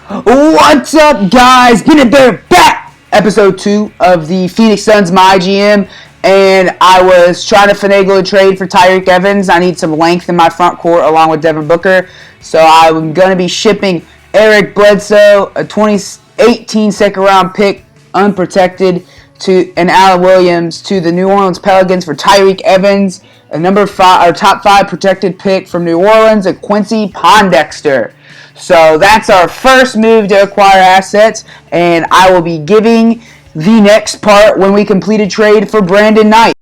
What's up, guys? Peanut Bear back! Episode 2 of the Phoenix Suns My GM, and I was trying to finagle a trade for Tyreke Evans. I need some length in my front court along with Devin Booker, so I'm going to be shipping Eric Bledsoe, a 2018 second round pick, unprotected, and Allen Williams to the New Orleans Pelicans for Tyreke Evans, a top 5 protected pick from New Orleans, and Quincy Pondexter. So that's our first move to acquire assets, and I will be giving the next part when we complete a trade for Brandon Knight.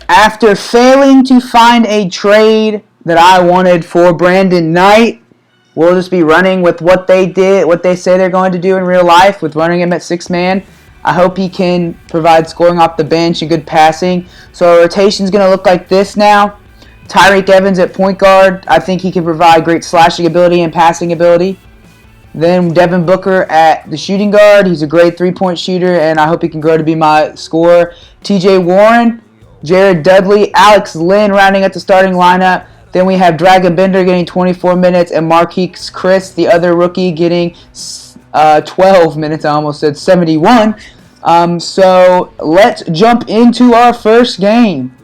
After failing to find a trade that I wanted for Brandon Knight, we'll just be running with what they say they're going to do in real life, with running him at 6-man. I hope he can provide scoring off the bench and good passing. So our rotation is going to look like this now. Tyreke Evans at point guard. I think he can provide great slashing ability and passing ability. Then Devin Booker at the shooting guard. He's a great three-point shooter, and I hope he can grow to be my scorer. TJ Warren, Jared Dudley, Alex Len rounding at the starting lineup. Then we have Dragan Bender getting 24 minutes, and Marquise Chris, the other rookie, getting 12 minutes. I almost said 71. So let's jump into our first game.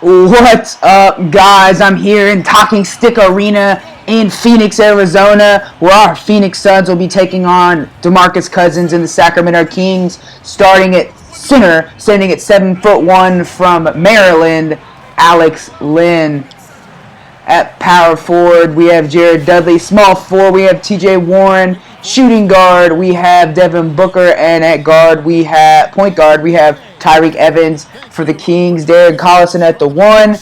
What's up, guys? I'm here in Talking Stick Arena in Phoenix, Arizona, where our Phoenix Suns will be taking on DeMarcus Cousins and the Sacramento Kings, starting at center, standing at 7'1" from Maryland, Alex Len. At power forward, we have Jared Dudley. Small forward, we have TJ Warren. Shooting guard, we have Devin Booker, and at point guard, we have Tyreke Evans for the Kings. Darren Collison at the 1.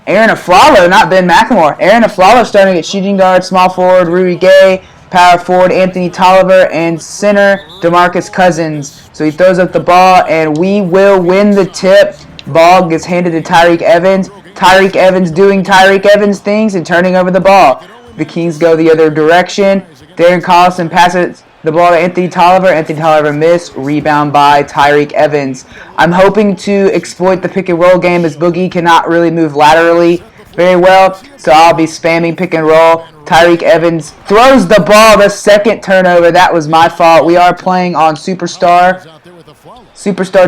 Aaron Aflalo, not Ben McLemore. Aaron Aflalo starting at shooting guard. Small forward, Rudy Gay. Power forward, Anthony Tolliver, and center, DeMarcus Cousins. So he throws up the ball, and we will win the tip. Ball gets handed to Tyreke Evans. Tyreke Evans doing Tyreke Evans things and turning over the ball. The Kings go the other direction. Darren Collison passes the ball to Anthony Tolliver. Anthony Tolliver missed. Rebound by Tyreke Evans. I'm hoping to exploit the pick and roll game as Boogie cannot really move laterally very well. So I'll be spamming pick and roll. Tyreke Evans throws the ball. The second turnover. That was my fault. We are playing on Superstar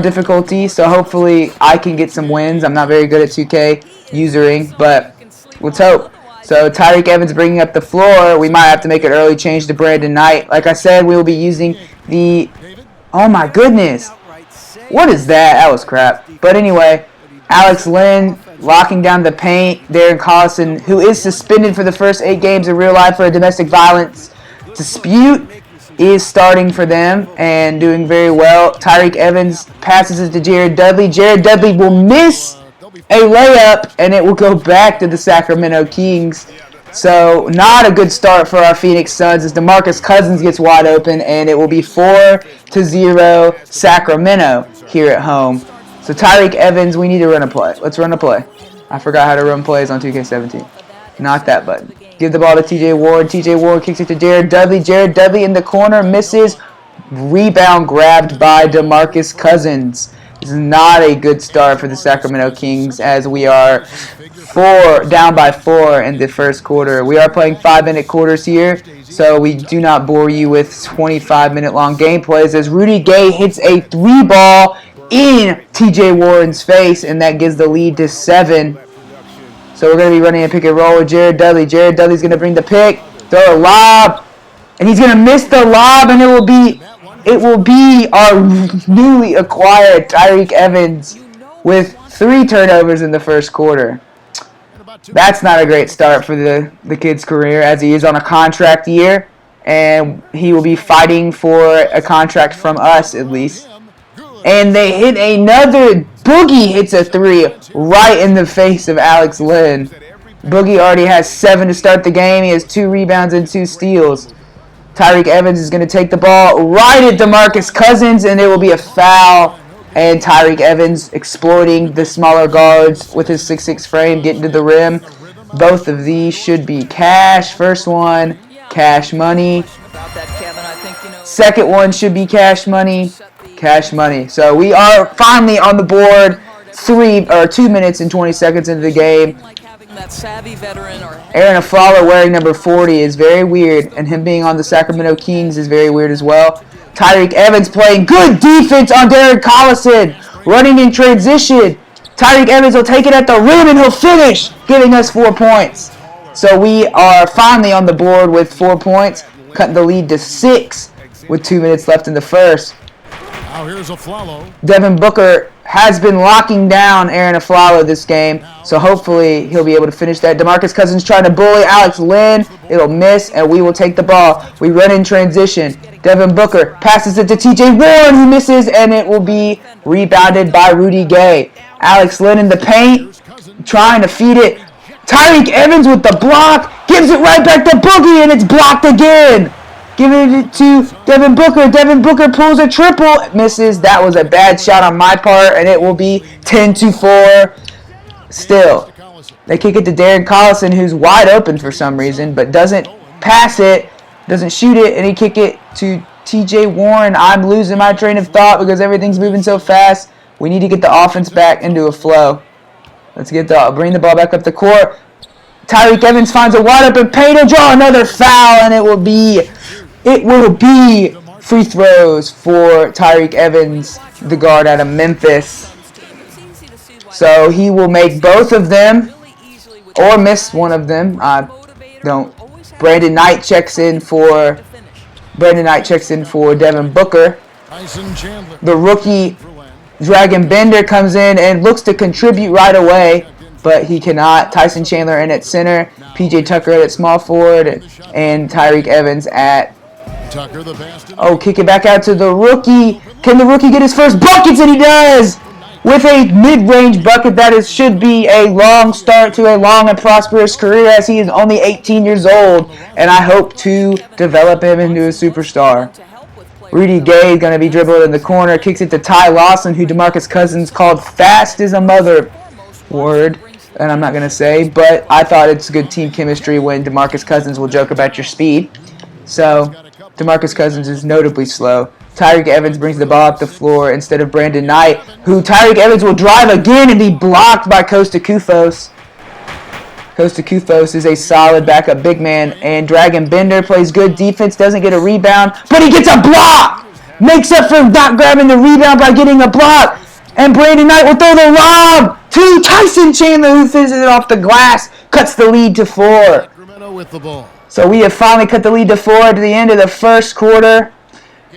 difficulty. So hopefully I can get some wins. I'm not very good at 2K usering, but let's hope. So Tyreke Evans bringing up the floor. We might have to make an early change to Brandon Knight. Like I said, we will be using the... Oh my goodness. What is that? That was crap. But anyway, Alex Len locking down the paint. Darren Collison, who is suspended for the first 8 games in real life for a domestic violence dispute, is starting for them and doing very well. Tyreke Evans passes it to Jared Dudley. Jared Dudley will miss a layup, and it will go back to the Sacramento Kings. So not a good start for our Phoenix Suns as DeMarcus Cousins gets wide open, and it will be 4-0 Sacramento here at home. So Tyreke Evans, we need to run a play. Let's run a play. I forgot how to run plays on 2K17. Not that button. Give the ball to TJ Ward. TJ Ward kicks it to Jared Dudley. Jared Dudley in the corner misses. Rebound grabbed by DeMarcus Cousins. This is not a good start for the Sacramento Kings as we are down by 4 in the first quarter. We are playing 5-minute quarters here, so we do not bore you with 25-minute long gameplays as Rudy Gay hits a 3-ball in TJ Warren's face, and that gives the lead to 7. So we're going to be running a pick and roll with Jared Dudley. Jared Dudley's going to bring the pick, throw a lob, and he's going to miss the lob, and it will be our newly acquired Tyreke Evans with 3 turnovers in the first quarter. That's not a great start for the kid's career as he is on a contract year, and he will be fighting for a contract from us at least. And they hit another. Boogie hits a 3 right in the face of Alex Len. Boogie already has 7 to start the game. He has 2 rebounds and 2 steals. Tyreke Evans is going to take the ball right at DeMarcus Cousins, and it will be a foul. And Tyreke Evans exploiting the smaller guards with his 6'6 frame, getting to the rim. Both of these should be cash. First one, cash money. Second one should be cash money. Cash money. So we are finally on the board 2 minutes and 20 seconds into the game. that savvy veteran or Aaron Aflalo wearing number 40 is very weird, and him being on the Sacramento Kings is very weird as well. Tyreke Evans playing good defense on Darren Collison, running in transition. Tyreke Evans will take it at the rim and he'll finish, giving us 4 points. So we are finally on the board with 4 points, cutting the lead to 6 with 2 minutes left in the first. Now here's Aflalo. Devin Booker has been locking down Aaron Aflalo this game, so hopefully he'll be able to finish that. DeMarcus Cousins trying to bully Alex Len. It'll miss, and we will take the ball. We run in transition. Devin Booker passes it to TJ Warren, who misses, and it will be rebounded by Rudy Gay. Alex Len in the paint, trying to feed it. Tyreke Evans with the block, gives it right back to Boogie, and it's blocked again. Giving it to Devin Booker. Devin Booker pulls a triple. Misses. That was a bad shot on my part, and it will be 10-4. Still, they kick it to Darren Collison, who's wide open for some reason, but doesn't pass it, doesn't shoot it, and he kick it to TJ Warren. I'm losing my train of thought because everything's moving so fast. We need to get the offense back into a flow. Let's bring the ball back up the court. Tyreke Evans finds a wide open paint. He'll draw another foul, and it will be free throws for Tyreke Evans, the guard out of Memphis. So he will make both of them or miss one of them. Brandon Knight checks in for Devin Booker. The rookie Dragan Bender comes in and looks to contribute right away, but he cannot. Tyson Chandler in at center, PJ Tucker at small forward, and Tyreke Evans at kick it back out to the rookie. Can the rookie get his first buckets? And he does! With a mid-range bucket that should be a long start to a long and prosperous career, as he is only 18 years old, and I hope to develop him into a superstar. Rudy Gay is going to be dribbling in the corner, kicks it to Ty Lawson, who DeMarcus Cousins called fast as a mother word, and I'm not going to say, but I thought it's good team chemistry when DeMarcus Cousins will joke about your speed. So DeMarcus Cousins is notably slow. Tyreke Evans brings the ball up the floor instead of Brandon Knight, who Tyreke Evans will drive again and be blocked by Kosta Koufos. Kosta Koufos is a solid backup big man, and Dragan Bender plays good defense, doesn't get a rebound, but he gets a block! Makes up for not grabbing the rebound by getting a block, and Brandon Knight will throw the lob to Tyson Chandler, who finishes it off the glass, cuts the lead to 4. With the ball. So we have finally cut the lead to 4 at the end of the first quarter,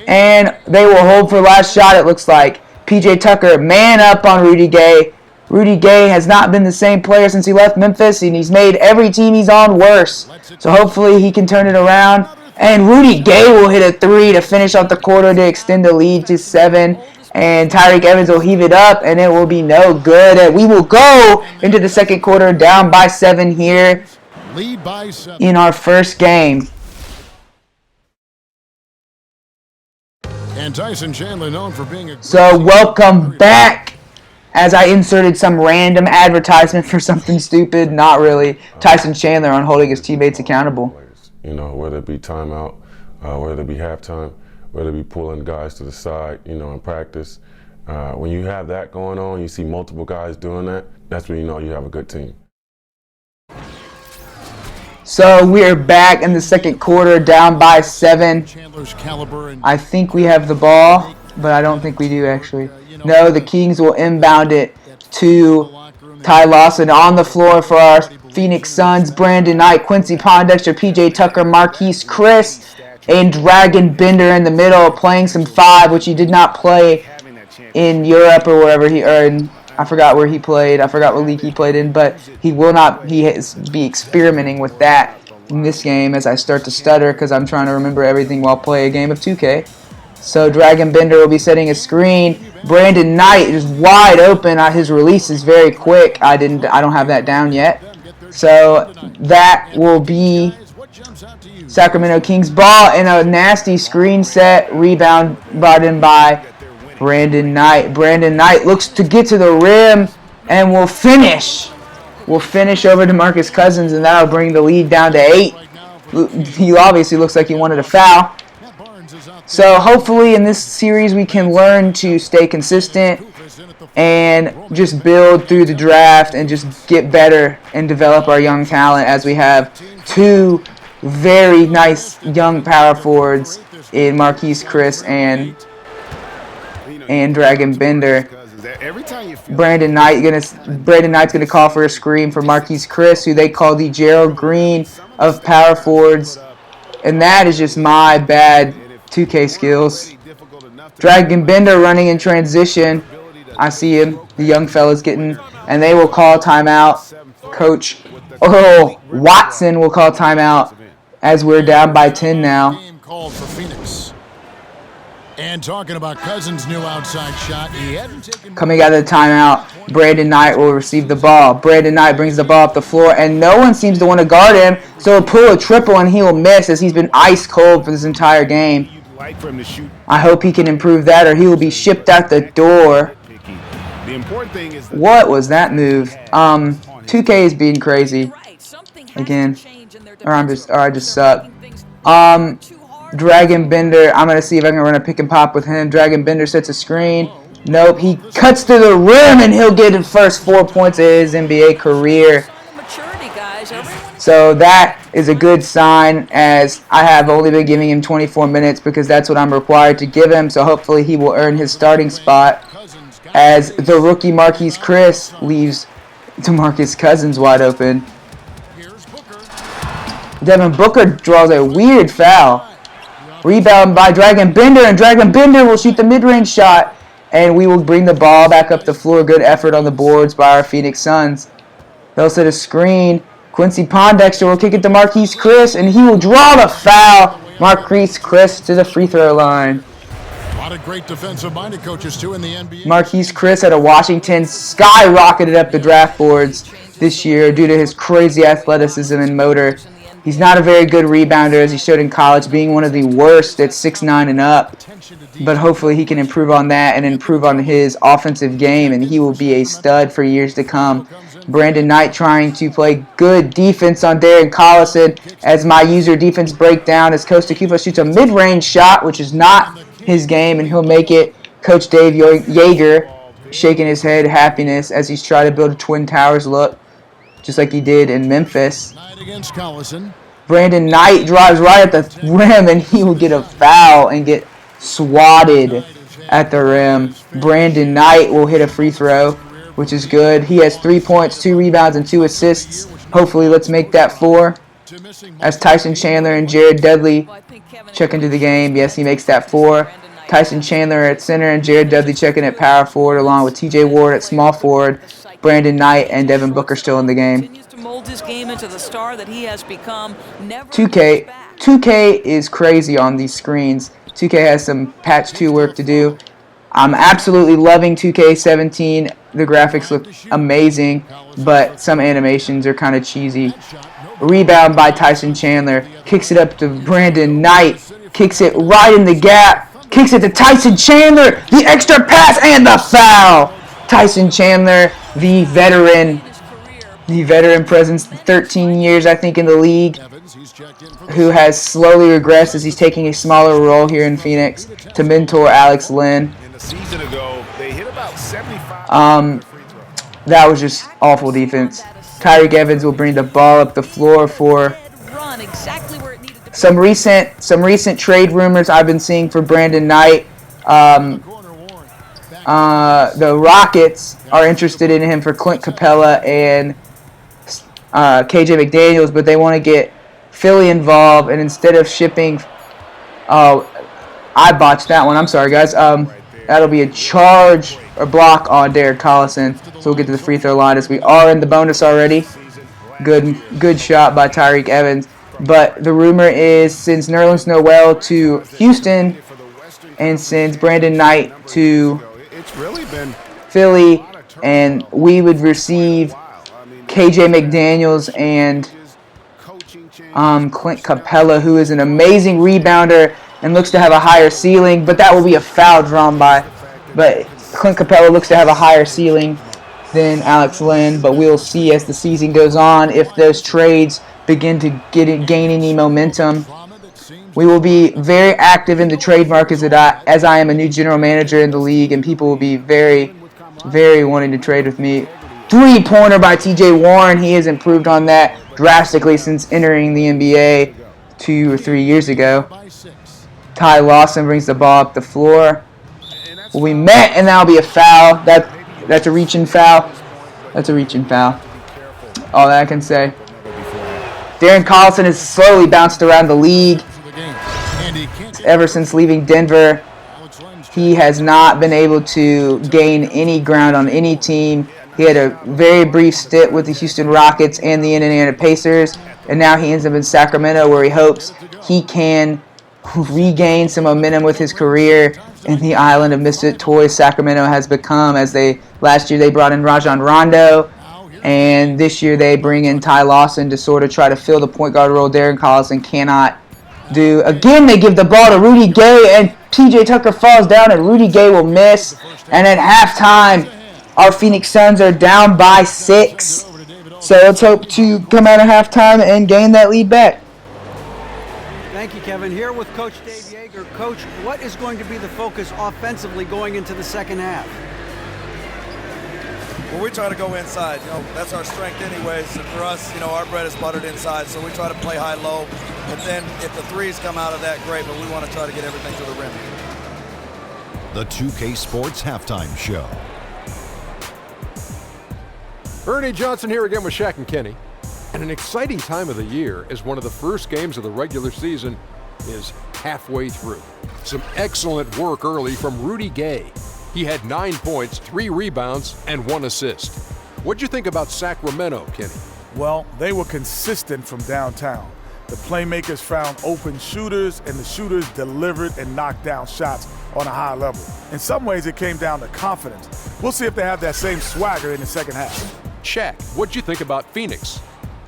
and they will hold for last shot, it looks like. PJ Tucker, man up on Rudy Gay. Rudy Gay has not been the same player since he left Memphis, and he's made every team he's on worse. So hopefully he can turn it around. And Rudy Gay will hit a 3 to finish off the quarter to extend the lead to 7. And Tyreke Evans will heave it up, and it will be no good. And we will go into the second quarter down by 7 here in our first game. And Tyson Chandler known for being a... So welcome back. As I inserted some random advertisement for something stupid, not really. Tyson Chandler on holding his teammates accountable. You know, whether it be timeout, whether it be halftime, whether it be pulling guys to the side, you know, in practice. When you have that going on, you see multiple guys doing that, that's when you know you have a good team. So we're back in the second quarter, down by 7. I think we have the ball, but I don't think we do actually. No, the Kings will inbound it to Ty Lawson on the floor for our Phoenix Suns. Brandon Knight, Quincy Pondexter, PJ Tucker, Marquise Chris, and Dragan Bender in the middle, playing some 5, which he did not play in Europe or wherever I forgot where he played. I forgot what league he played in, but he will not be experimenting with that in this game as I start to stutter because I'm trying to remember everything while playing a game of 2K. So Dragan Bender will be setting a screen. Brandon Knight is wide open. His release is very quick. I don't have that down yet. So that will be Sacramento Kings ball and a nasty screen set. Rebound brought in by Brandon Knight. Brandon Knight looks to get to the rim and will finish. Will finish over DeMarcus Cousins, and that'll bring the lead down to 8. He obviously looks like he wanted a foul. So hopefully in this series we can learn to stay consistent and just build through the draft and just get better and develop our young talent, as we have two very nice young power forwards in Marquise Chris and Dragon Bender. Brandon Knight's gonna call for a screen for Marquise Chris, who they call the Gerald Green of power forwards, and that is just my bad 2K skills. Dragon Bender running in transition. I see him. The young fella's getting, and they will call timeout. Coach Earl Watson will call timeout as we're down by 10 now. Called for Phoenix. And talking about Cousins' new outside shot, he hadn't taken. Coming out of the timeout, Brandon Knight will receive the ball. Brandon Knight brings the ball up the floor, and no one seems to want to guard him, so he'll pull a triple and he will miss, as he's been ice cold for this entire game. I hope he can improve that, or he will be shipped out the door. What was that move? 2K is being crazy again, or I just suck. Dragon Bender, I'm going to see if I can run a pick and pop with him. Dragon Bender sets a screen. Nope, he cuts to the rim and he'll get the first 4 points of his NBA career. So that is a good sign, as I have only been giving him 24 minutes because that's what I'm required to give him. So hopefully he will earn his starting spot, as the rookie Marquise Chris leaves DeMarcus Cousins wide open. Devin Booker draws a weird foul. Rebound by Dragon Bender, and Dragon Bender will shoot the mid-range shot, and we will bring the ball back up the floor. Good effort on the boards by our Phoenix Suns. They'll set a screen. Quincy Pondexter will kick it to Marquise Chris, and he will draw the foul. Marquise Chris to the free throw line. A lot of great defensive-minded coaches, too, in the NBA. Marquise Chris out of Washington skyrocketed up the draft boards this year due to his crazy athleticism and motor. He's not a very good rebounder, as he showed in college, being one of the worst at 6'9" and up. But hopefully he can improve on that and improve on his offensive game, and he will be a stud for years to come. Brandon Knight trying to play good defense on Darren Collison, as my user defense breakdown, as Costa Cuba shoots a mid-range shot, which is not his game, and he'll make it. Coach Dave Yeager shaking his head happiness as he's trying to build a Twin Towers look, just like he did in Memphis. Against Collison. Brandon Knight drives right at the rim, and he will get a foul and get swatted at the rim. Brandon Knight will hit a free throw, which is good. He has 3 points, 2 rebounds, and 2 assists. Hopefully, let's make that 4. As Tyson Chandler and Jared Dudley check into the game. Yes, he makes that 4. Tyson Chandler at center and Jared Dudley checking at power forward, along with TJ Ward at small forward. Brandon Knight and Devin Booker still in the game. 2K is crazy on these screens. 2K has some patch 2 work to do. I'm absolutely loving 2K17. The graphics look amazing, but some animations are kind of cheesy. Rebound by Tyson Chandler. Kicks it up to Brandon Knight. Kicks it right in the gap. Kicks it to Tyson Chandler. The extra pass and the foul. Tyson Chandler, the veteran presence, 13 years I think in the league, who has slowly regressed as he's taking a smaller role here in Phoenix to mentor Alex Len. That was just awful defense. Tyreke Evans will bring the ball up the floor for some recent trade rumors I've been seeing for Brandon Knight. The Rockets are interested in him for Clint Capella and KJ McDaniels, but they want to get Philly involved, and instead of shipping... I botched that one. I'm sorry, guys. That'll be a charge or block on Derek Collison, so we'll get to the free throw line as we are in the bonus already. Good shot by Tyreke Evans. But the rumor is, since Nerlens Noel to Houston and sends Brandon Knight to Philly, and we would receive KJ McDaniels and Clint Capella, who is an amazing rebounder and looks to have a higher ceiling, but that will be a foul drawn by. But Clint Capella looks to have a higher ceiling than Alex Len, but we'll see as the season goes on if those trades begin to gain any momentum. We will be very active in the trade market as I am a new general manager in the league, and people will be very very wanting to trade with me. Three-pointer by T.J. Warren. He has improved on that drastically since entering the NBA 2 or 3 years ago. Ty Lawson brings the ball up the floor. We met, and that'll be a foul. That's a reaching foul. That's a reaching foul. All that I can say. Darren Collison has slowly bounced around the league ever since leaving Denver. He has not been able to gain any ground on any team. He had a very brief stint with the Houston Rockets and the Indiana Pacers, and now he ends up in Sacramento, where he hopes he can regain some momentum with his career in the island of misfit toys Sacramento has become. As last year they brought in Rajon Rondo, and this year they bring in Ty Lawson to sort of try to fill the point guard role Darren Collison cannot do. Again, they give the ball to Rudy Gay, and P.J. Tucker falls down, and Rudy Gay will miss. And at halftime, our Phoenix Suns are down by 6. So let's hope to come out of halftime and gain that lead back. Thank you, Kevin. Here with Coach Dave Joerger. Coach, what is going to be the focus offensively going into the second half? Well, we try to go inside. That's our strength anyways. And for us, our bread is buttered inside, so we try to play high-low. And then if the threes come out of that, great, but we want to try to get everything to the rim. The 2K Sports Halftime Show. Ernie Johnson here again with Shaq and Kenny. And an exciting time of the year, as one of the first games of the regular season is halfway through. Some excellent work early from Rudy Gay. He had 9 points, 3 rebounds, and 1 assist. What'd you think about Sacramento, Kenny? Well, they were consistent from downtown. The playmakers found open shooters, and the shooters delivered and knocked down shots on a high level. In some ways, it came down to confidence. We'll see if they have that same swagger in the second half. Shaq, what'd you think about Phoenix?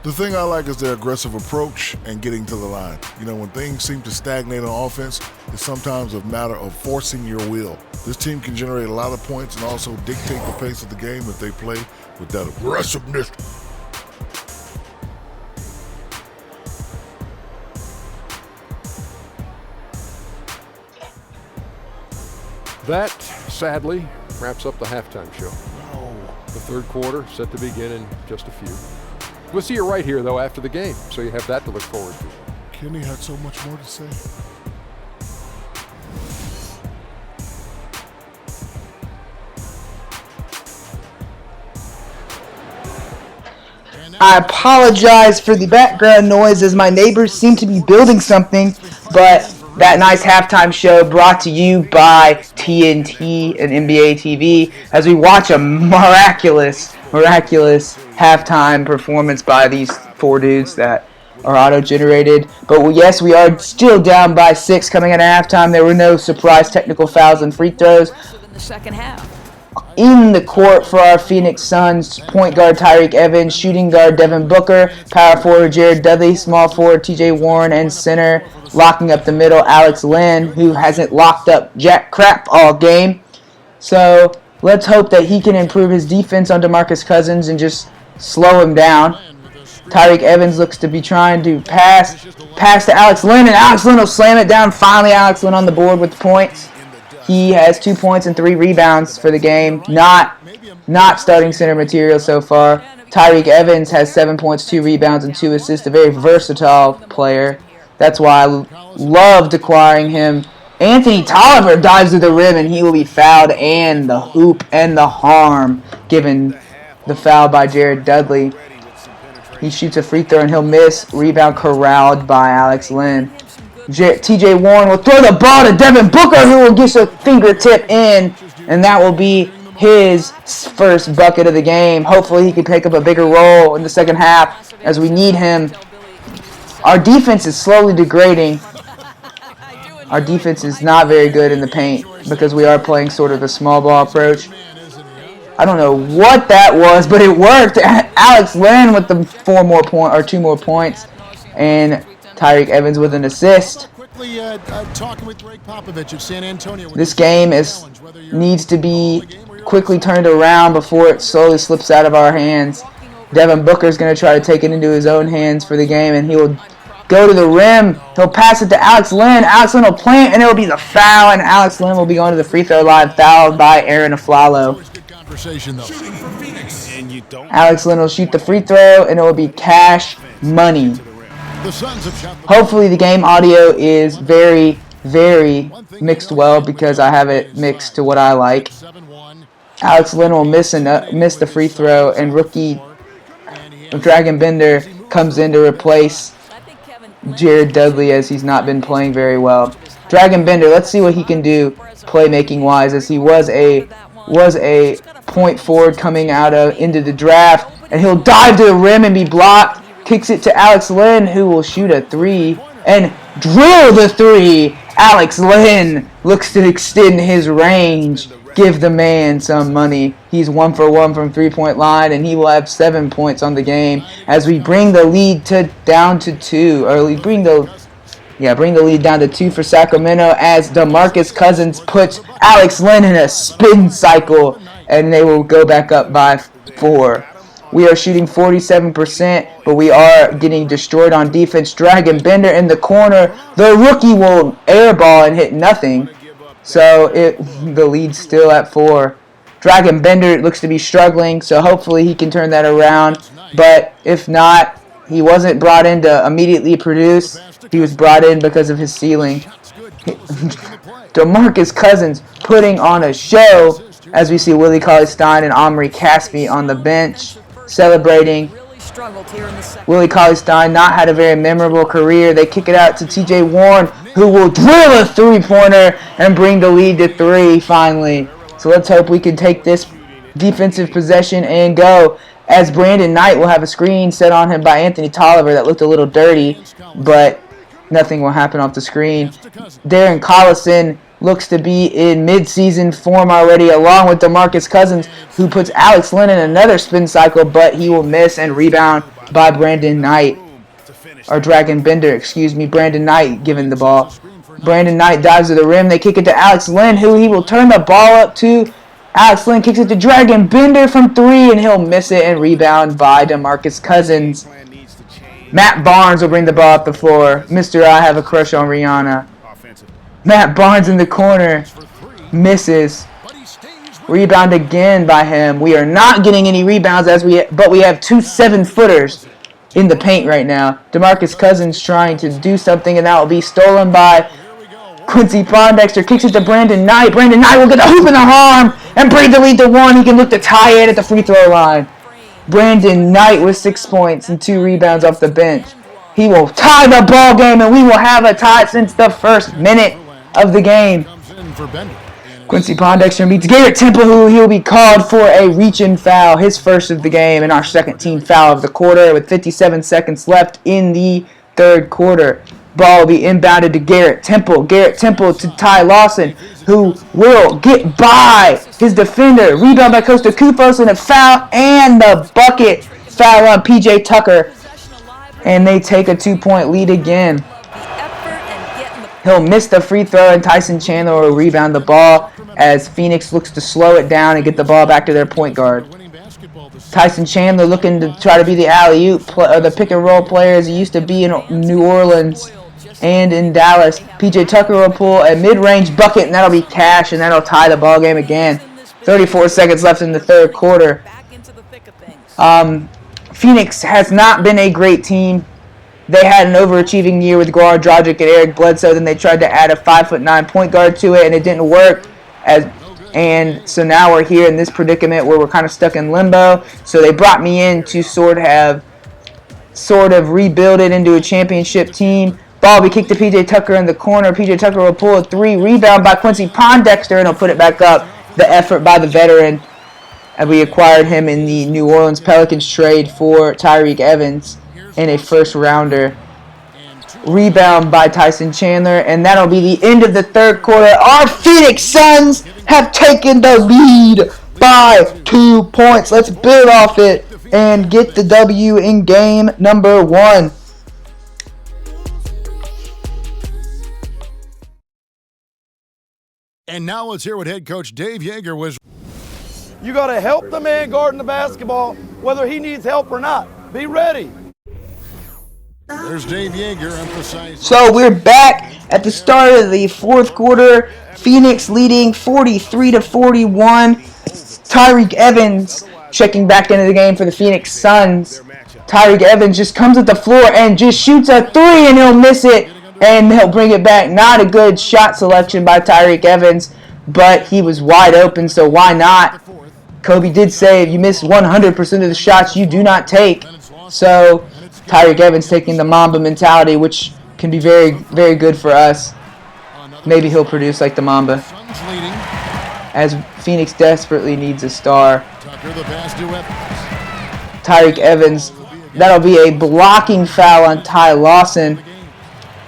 The thing I like is their aggressive approach and getting to the line. When things seem to stagnate on offense, it's sometimes a matter of forcing your will. This team can generate a lot of points and also dictate the pace of the game if they play with that aggressiveness. That, sadly, wraps up the halftime show. The third quarter set to begin in just a few. We'll see you right here, though, after the game, so you have that to look forward to. Kenny had so much more to say. I apologize for the background noise, as my neighbors seem to be building something, but that nice halftime show brought to you by TNT and NBA TV as we watch a miraculous halftime performance by these 4 dudes that are auto-generated. But yes, we are still down by 6 coming out of halftime. There were no surprise technical fouls and free throws. In the second half. In the court for our Phoenix Suns, point guard Tyreke Evans, shooting guard Devin Booker, power forward Jared Dudley, small forward TJ Warren, and center locking up the middle Alex Len, who hasn't locked up jack crap all game. So let's hope that he can improve his defense on DeMarcus Cousins and just slow him down. Tyreke Evans looks to be trying to pass to Alex Len, and Alex Len will slam it down. Finally, Alex Len on the board with the points. He has 2 points and 3 rebounds for the game. Not starting center material so far. Tyreke Evans has 7 points, 2 rebounds, and 2 assists. A very versatile player. That's why I loved acquiring him. Anthony Tolliver dives to the rim, and he will be fouled, and the hoop and the harm given the foul by Jared Dudley. He shoots a free throw, and he'll miss. Rebound corralled by Alex Len. T.J. Warren will throw the ball to Devin Booker, who will get a fingertip in, and that will be his first bucket of the game. Hopefully he can pick up a bigger role in the second half as we need him. Our defense is slowly degrading. Our defense is not very good in the paint because we are playing sort of a small ball approach. I don't know what that was, but it worked. Alex Len with the 2 more points, and Tyreke Evans with an assist. This game needs to be quickly turned around before it slowly slips out of our hands. Devin Booker is going to try to take it into his own hands for the game, and he will go to the rim. He'll pass it to Alex Len. Alex Len will plant, and it will be the foul, and Alex Len will be going to the free throw line, fouled by Aaron Aflalo. Precision, though. Alex Len will shoot the free throw, and it will be cash money. The Suns have shot the Hopefully the game audio is very, very mixed well because I have it mixed to what I like. 7-1. Alex Len will miss the free throw, and rookie Dragon Bender comes in to replace Jared Dudley as he's not been playing very well. Dragon Bender, let's see what he can do playmaking wise, as he was a point forward coming into the draft, and he'll dive to the rim and be blocked. Kicks it to Alex Len, who will shoot a three and drill the three. Alex Len looks to extend his range. Give the man some money. He's 1 for 1 from three-point line, and he will have 7 points on the game as we bring the lead down to 2. Or we bring the lead down to 2 for Sacramento as DeMarcus Cousins puts Alex Len in a spin cycle, and they will go back up by 4. We are shooting 47%, but we are getting destroyed on defense. Dragon Bender in the corner. The rookie will airball and hit nothing. So the lead's still at 4. Dragon Bender looks to be struggling, so hopefully he can turn that around. But if not, he wasn't brought in to immediately produce. He was brought in because of his ceiling. DeMarcus Cousins putting on a show as we see Willie Cauley-Stein and Omri Caspi on the bench celebrating. Willie Cauley-Stein not had a very memorable career. They kick it out to TJ Warren, who will drill a three-pointer and bring the lead to 3 finally. So let's hope we can take this defensive possession and go, as Brandon Knight will have a screen set on him by Anthony Tolliver that looked a little dirty, but nothing will happen off the screen. Darren Collison looks to be in mid-season form already, along with DeMarcus Cousins, who puts Alex Len in another spin cycle, but he will miss and rebound by Brandon Knight. Or Dragon Bender, excuse me. Brandon Knight giving the ball. Brandon Knight dives to the rim. They kick it to Alex Len, who he will turn the ball up to. Alex Len kicks it to Dragon Bender from 3, and he'll miss it and rebound by DeMarcus Cousins. Matt Barnes will bring the ball up the floor. Mr. I have a crush on Rihanna. Matt Barnes in the corner. Misses. Rebound again by him. We are not getting any rebounds but we have 2 7-footers in the paint right now. DeMarcus Cousins trying to do something, and that will be stolen by Quincy Pondexter. Kicks it to Brandon Knight. Brandon Knight will get the hoop in the arm and bring the lead to 1. He can look to tie it at the free throw line. Brandon Knight with 6 points and 2 rebounds off the bench. He will tie the ball game, and we will have a tie since the first minute of the game. Quincy Pondexter meets Garrett Temple, who he'll be called for a reach-in foul, his first of the game, and our second team foul of the quarter with 57 seconds left in the third quarter. Ball will be inbounded to Garrett Temple. Garrett Temple to Ty Lawson, who will get by his defender. Rebound by Costa Kufos, and a foul and the bucket. Foul on P.J. Tucker, and they take a 2-point lead again. He'll miss the free throw, and Tyson Chandler will rebound the ball as Phoenix looks to slow it down and get the ball back to their point guard. Tyson Chandler looking to try to be the alley-oop, the pick-and-roll player as he used to be in New Orleans and in Dallas. P.J. Tucker will pull a mid-range bucket, and that'll be cash, and that'll tie the ball game again. 34 seconds left in the third quarter. Phoenix has not been a great team. They had an overachieving year with Goran Dragic and Eric Bledsoe. Then they tried to add a 5'9" point guard to it, and it didn't work. And so now we're here in this predicament where we're kind of stuck in limbo. So they brought me in to sort of rebuild it into a championship team. Ball will be kicked to P.J. Tucker in the corner. P.J. Tucker will pull a 3. Rebound by Quincy Pondexter, and he'll put it back up. The effort by the veteran. And we acquired him in the New Orleans Pelicans trade for Tyreke Evans in a first rounder. Rebound by Tyson Chandler, and that'll be the end of the third quarter. Our Phoenix Suns have taken the lead by 2 points. Let's build off it and get the W in game number 1. And now let's hear what head coach Dave Yeager was. You got to help the man guarding the basketball, whether he needs help or not. Be ready. There's Dave Yeager emphasizing. So we're back at the start of the fourth quarter. Phoenix leading 43-41. Tyreek Evans checking back into the game for the Phoenix Suns. Tyreek Evans just comes at the floor and just shoots a 3 and he'll miss it. And they'll bring it back. Not a good shot selection by Tyreek Evans, but he was wide open, so why not? Kobe did say if you miss 100% of the shots, you do not take. So Tyreek Evans taking the Mamba mentality, which can be very, very good for us. Maybe he'll produce like the Mamba, as Phoenix desperately needs a star. Tyreek Evans, that'll be a blocking foul on Ty Lawson.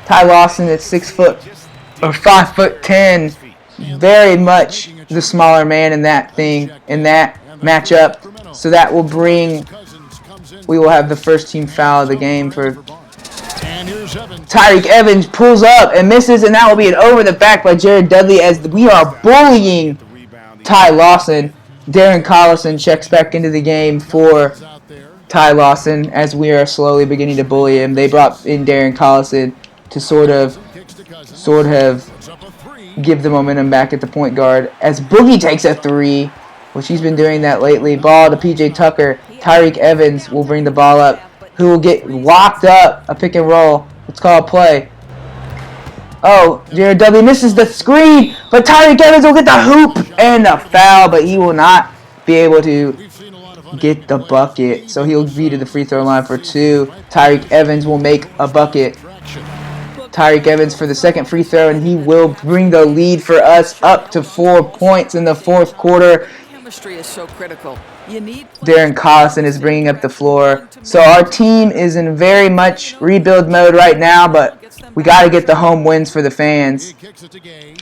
Ty Lawson is 5'10", very much the smaller man in that matchup. So that will we will have the first team foul of the game for Tyreek Evans. Pulls up and misses, and that will be an over the back by Jared Dudley as we are bullying Ty Lawson. Darren Collison checks back into the game for Ty Lawson as we are slowly beginning to bully him. They brought in Darren Collison to sort of give the momentum back at the point guard as Boogie takes a 3, which he's been doing that lately. Ball to PJ Tucker. Tyreek Evans will bring the ball up, who will get locked up. A pick and roll. Let's call a play. Oh, Jared Dudley misses the screen, but Tyreek Evans will get the hoop and the foul, but he will not be able to get the bucket. So he'll be to the free throw line for 2. Tyreek Evans will make a bucket. Tyreek Evans for the second free throw, and he will bring the lead for us up to 4 points in the fourth quarter. Chemistry is so critical. Darren Collison is bringing up the floor. So our team is in very much rebuild mode right now, but we got to get the home wins for the fans.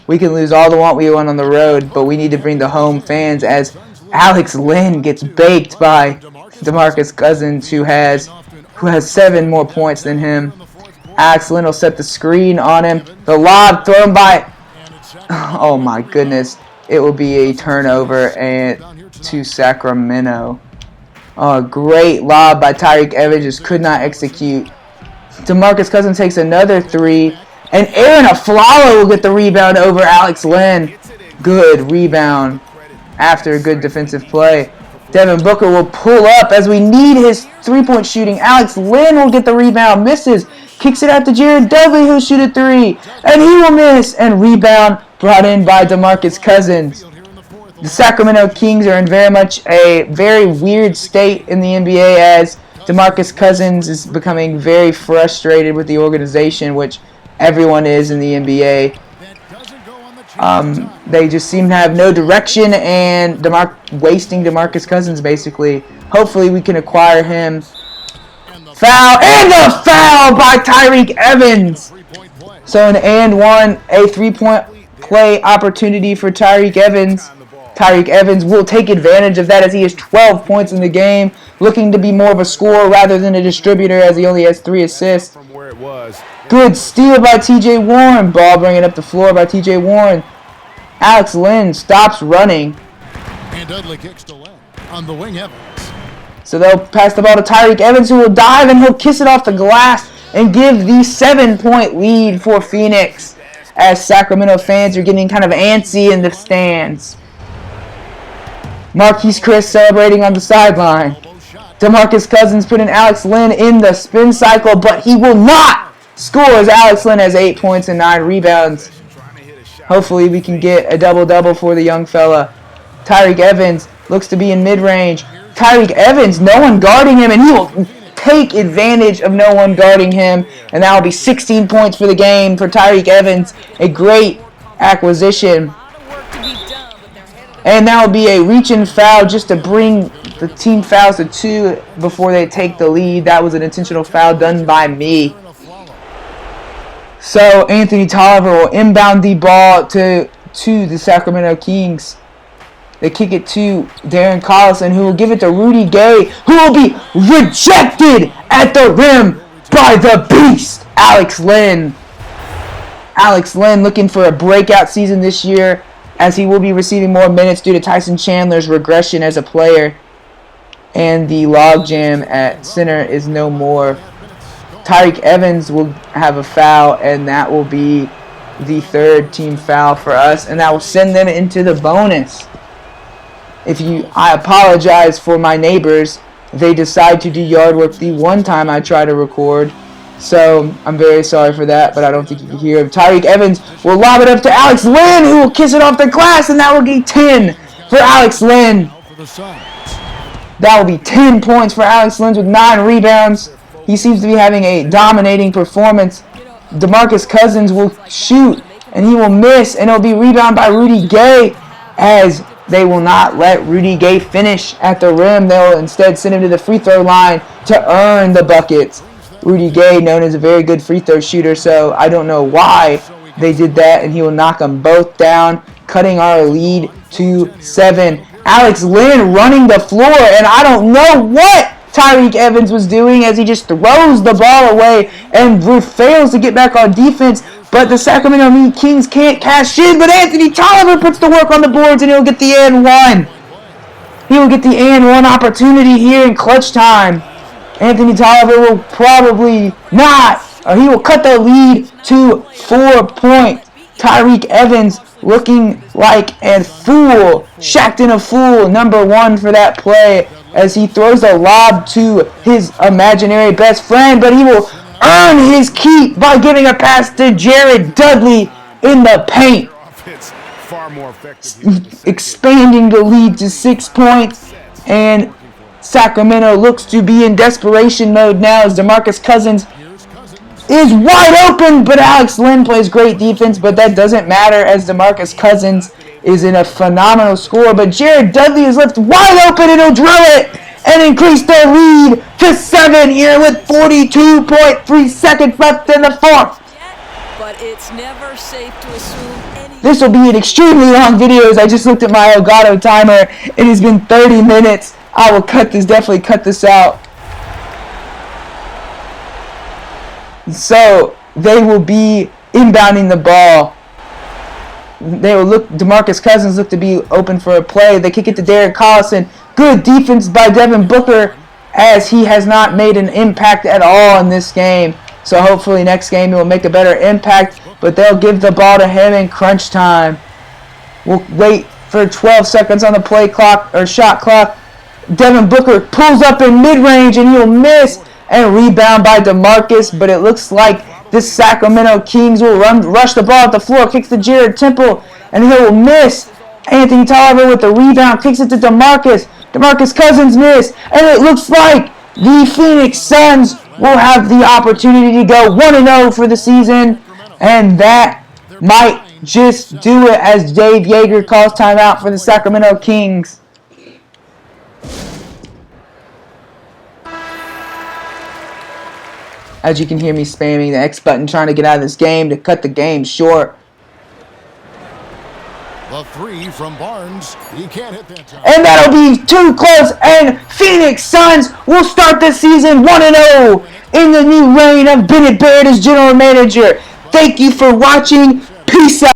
We can lose all the we want on the road, but we need to bring the home fans as Alex Len gets baked by DeMarcus Cousins, who has 7 more points than him. Alex Len will set the screen on him. The lob thrown by... Oh my goodness. It will be a turnover to Sacramento. Oh, great lob by Tyreek Evans. Just could not execute. DeMarcus Cousins takes another 3. And Aaron Aflalo will get the rebound over Alex Len. Good rebound after a good defensive play. Devin Booker will pull up as we need his 3-point shooting. Alex Len will get the rebound. Misses. Kicks it out to Jared Dudley, who'll shoot a 3. And he will miss. And rebound brought in by DeMarcus Cousins. The Sacramento Kings are in very weird state in the NBA as DeMarcus Cousins is becoming very frustrated with the organization, which everyone is in the NBA. They just seem to have no direction and wasting DeMarcus Cousins, basically. Hopefully we can acquire him. Foul, and the foul by Tyreek Evans. So an and one, a 3-point play opportunity for Tyreek Evans. Tyreek Evans will take advantage of that as he has 12 points in the game, looking to be more of a scorer rather than a distributor as he only has 3 assists. Good steal by TJ Warren. Ball bringing up the floor by TJ Warren. Alex Len stops running. And Dudley kicks to Len on the wing. Evans. So they'll pass the ball to Tyreek Evans, who will dive and he'll kiss it off the glass and give the 7-point lead for Phoenix as Sacramento fans are getting kind of antsy in the stands. Marquise Chris celebrating on the sideline. DeMarcus Cousins putting Alex Len in the spin cycle, but he will not score as Alex Len has 8 points and 9 rebounds. Hopefully we can get a double-double for the young fella. Tyreek Evans looks to be in mid-range. Tyreek Evans, no one guarding him, and he will take advantage of no one guarding him, and that will be 16 points for the game for Tyreek Evans. A great acquisition. And that will be a reach-in foul just to bring the team fouls to 2 before they take the lead. That was an intentional foul done by me. So Anthony Tolliver will inbound the ball to the Sacramento Kings. They kick it to Darren Collison, who will give it to Rudy Gay, who will be rejected at the rim by the beast, Alex Len. Alex Len looking for a breakout season this year, as he will be receiving more minutes due to Tyson Chandler's regression as a player. And the logjam at center is no more. Tyreek Evans will have a foul, and that will be the 3rd team foul for us, and that will send them into the bonus. I apologize for my neighbors. They decide to do yard work the one time I try to record. So I'm very sorry for that, but I don't think you can hear him. Tyreek Evans will lob it up to Alex Lynn, who will kiss it off the glass, and that will be 10 for Alex Lynn. That will be 10 points for Alex Lynn with 9 rebounds. He seems to be having a dominating performance. DeMarcus Cousins will shoot, and he will miss, and it will be rebounded by Rudy Gay, as they will not let Rudy Gay finish at the rim. They will instead send him to the free throw line to earn the buckets. Rudy Gay, known as a very good free throw shooter, so I don't know why they did that, and he will knock them both down, cutting our lead to 7. Alex Lynn running the floor, and I don't know what Tyreek Evans was doing as he just throws the ball away and fails to get back on defense. But the Sacramento Kings can't cash in, but Anthony Tolliver puts the work on the boards, and he'll get the and one. He will get the and one opportunity here in clutch time. Anthony Tolliver will probably not, or he will cut the lead to 4 points. Tyreek Evans looking like a fool. Shaqtin' a fool, number 1 for that play, as he throws a lob to his imaginary best friend, but he will earn his keep by giving a pass to Jared Dudley in the paint, expanding the lead to 6 points. And Sacramento looks to be in desperation mode now as DeMarcus Cousins is wide open, but Alex Lynn plays great defense, but that doesn't matter as DeMarcus Cousins is in a phenomenal score. But Jared Dudley is left wide open, and he'll drill it and increase their lead to 7 here with 42.3 seconds left in the fourth. But it's never safe to assume any. This will be an extremely long video as I just looked at my Elgato timer. It has been 30 minutes. I will definitely cut this out. So they will be inbounding the ball. DeMarcus Cousins look to be open for a play. They kick it to Derek Collison. Good defense by Devin Booker, as he has not made an impact at all in this game. So hopefully next game he will make a better impact, but they'll give the ball to him in crunch time. We'll wait for 12 seconds on the play clock or shot clock. Devin Booker pulls up in mid-range, and he'll miss, and rebound by DeMarcus, but it looks like the Sacramento Kings will rush the ball at the floor, kicks to Jared Temple, and he'll miss. Anthony Tolliver with the rebound, kicks it to DeMarcus. DeMarcus Cousins miss, and it looks like the Phoenix Suns will have the opportunity to go 1-0 for the season, and that might just do it as Dave Yeager calls timeout for the Sacramento Kings. As you can hear me spamming the X button, trying to get out of this game to cut the game short. The 3 from Barnes. He can't hit that time. And that'll be too close. And Phoenix Suns will start the season 1-0 in the new reign of Bennett Barrett as general manager. Thank you for watching. Peace out.